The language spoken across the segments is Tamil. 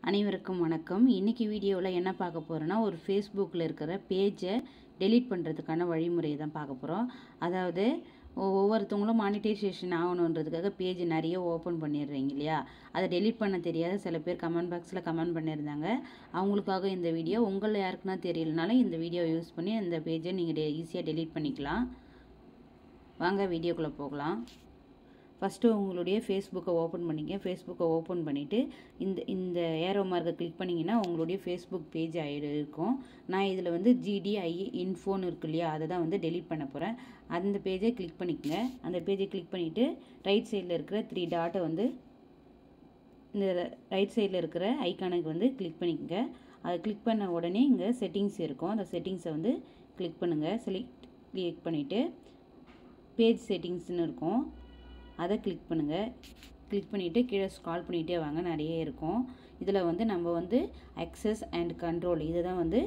அனைவருக்கும் வணக்கம். இன்னைக்கு வீடியோவில் என்ன பார்க்க போகிறோன்னா, ஒரு ஃபேஸ்புக்கில் இருக்கிற பேஜை டெலீட் பண்ணுறதுக்கான வழிமுறையை தான் பார்க்க போகிறோம். அதாவது ஒவ்வொருத்தவங்களும் மானிட்டைசேஷன் ஆகணுன்றதுக்காக பேஜ் நிறைய ஓப்பன் பண்ணிடுறீங்க இல்லையா? அதை டெலீட் பண்ண தெரியாத சில பேர் கமெண்ட் பாக்ஸில் கமெண்ட் பண்ணியிருந்தாங்க. அவங்களுக்காக இந்த வீடியோ. உங்களில் யாருக்குன்னா தெரியலனாலும் இந்த வீடியோ யூஸ் பண்ணி அந்த பேஜை நீங்கள் ஈஸியாக டெலீட் பண்ணிக்கலாம். வாங்க வீடியோக்குள்ளே போகலாம். ஃபஸ்ட்டு உங்களுடைய ஃபேஸ்புக்கை ஓப்பன் பண்ணிங்க. ஃபேஸ்புக்கை ஓப்பன் பண்ணிவிட்டு இந்த ஏரோ மார்க்கை கிளிக் பண்ணிங்கன்னா உங்களுடைய ஃபேஸ்புக் பேஜ் இருக்கும். நான் இதில் வந்து GDI இன்ஃபோன்னு இருக்கு இல்லையா, அதை தான் வந்து டெலீட் பண்ண போகிறேன். அந்த பேஜை கிளிக் பண்ணிக்கங்க. அந்த பேஜை கிளிக் பண்ணிவிட்டு ரைட் சைடில் இருக்கிற 3 டாட்டை வந்து இந்த ரைட் சைடில் இருக்கிற ஐக்கானுக்கு வந்து கிளிக் பண்ணிக்கங்க. அதை கிளிக் பண்ண உடனே இங்கே செட்டிங்ஸ் இருக்கும். அந்த செட்டிங்ஸை வந்து கிளிக் பண்ணுங்கள். கிளிக் பண்ணிவிட்டு பேஜ் செட்டிங்ஸ்னு இருக்கும், அதை கிளிக் பண்ணுங்கள். கிளிக் பண்ணிவிட்டு கீழே ஸ்க்ரால் பண்ணிகிட்டே வாங்க. நிறைய இருக்கும். இதில் வந்து நம்ம வந்து அக்சஸ் அண்ட் கண்ட்ரோல் இதை தான் வந்து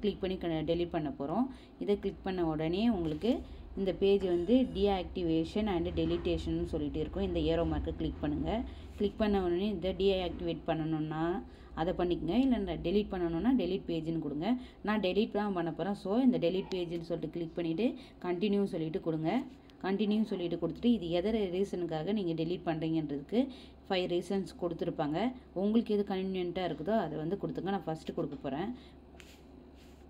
கிளிக் பண்ணி டெலீட் பண்ண போகிறோம். இதை கிளிக் பண்ண உடனே உங்களுக்கு இந்த பேஜ் வந்து டீஆக்டிவேஷன் அண்ட் டெலிட்டேஷன் சொல்லிட்டு இருக்கும். இந்த ஏரோ மார்க்கை கிளிக் பண்ணுங்கள். கிளிக் பண்ண உடனே இதை டீஆக்டிவேட் பண்ணணுன்னா அதை பண்ணிக்கங்க. இல்லை டெலீட் பண்ணணுன்னா டெலீட் பேஜ்னு கொடுங்க. நான் டெலீட் தான் பண்ண போகிறேன். ஸோ இந்த டெலீட் பேஜ்னு சொல்லிட்டு கிளிக் பண்ணிவிட்டு கண்டினியூ சொல்லிட்டு கொடுங்க. கண்டினியூ சொல்லிட்டு கொடுத்துட்டு இது எதர் ரீசனுக்காக நீங்கள் டெலீட் பண்ணுறீங்கன்றதுக்கு 5 ரீசன்ஸ் கொடுத்துருப்பாங்க. உங்களுக்கு எது கன்வீனியண்ட்டாக இருக்குதோ அதை வந்து கொடுத்துங்க. நான் ஃபஸ்ட்டு கொடுக்க போகிறேன்.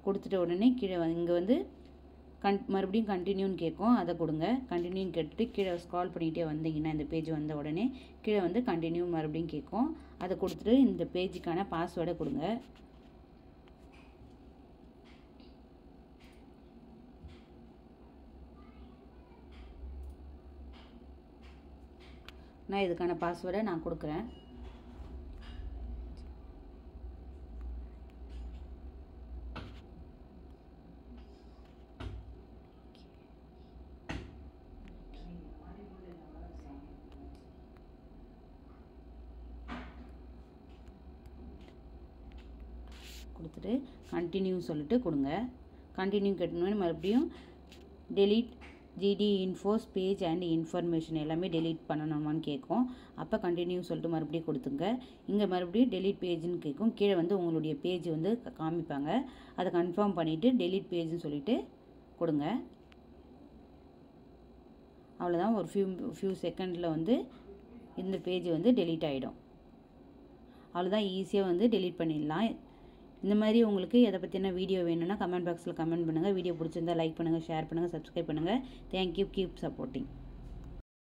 கொடுத்துட்ட உடனே கீழே இங்கே வந்து மறுபடியும் கண்டினியூன்னு கேட்கும், அதை கொடுங்க. கண்டினியூன்னு கேட்டுட்டு கீழே ஸ்க்ரால் பண்ணிகிட்டே வந்தீங்கன்னா இந்த பேஜ் வந்த உடனே கீழே வந்து கண்டினியூ மறுபடியும் கேட்கும், அதை கொடுத்துட்டு இந்த பேஜுக்கான பாஸ்வேர்டை கொடுங்க. நான் இதுக்கான பாஸ்வேர்டை நான் கொடுக்குறேன். கொடுத்துட்டு கண்டினியூ சொல்லிட்டு கொடுங்க. கண்டினியூ கேட்டோன்னு மறுபடியும் delete GD infos page and information எல்லாமே டெலீட் பண்ணணுமான்னு கேட்கும். அப்போ கண்டினியூ சொல்லிட்டு மறுபடியும் கொடுத்துங்க. இங்கே மறுபடியும் டெலீட் பேஜ்னு கேட்கும். கீழே வந்து உங்களுடைய பேஜ் வந்து காமிப்பாங்க. அதை கன்ஃபார்ம் பண்ணிவிட்டு டெலீட் பேஜ்னு சொல்லிட்டு கொடுங்க. அவ்வளோதான். ஒரு ஃபியூ செகண்டில் வந்து இந்த பேஜ் வந்து டெலீட் ஆகிடும். அவ்வளோதான். ஈஸியாக வந்து டெலீட் பண்ணிடலாம். இந்த மாதிரி உங்களுக்கு எதை பற்றின வீடியோ வேணும்னா கமெண்ட் பாக்ஸில் கமெண்ட் பண்ணுங்கள். வீடியோ பிடிச்சிருந்தா லைக் பண்ணுங்கள், ஷேர் பண்ணுங்கள், சப்ஸ்கிரைப் பண்ணுங்கள். தேங்க்யூ. Keep supporting.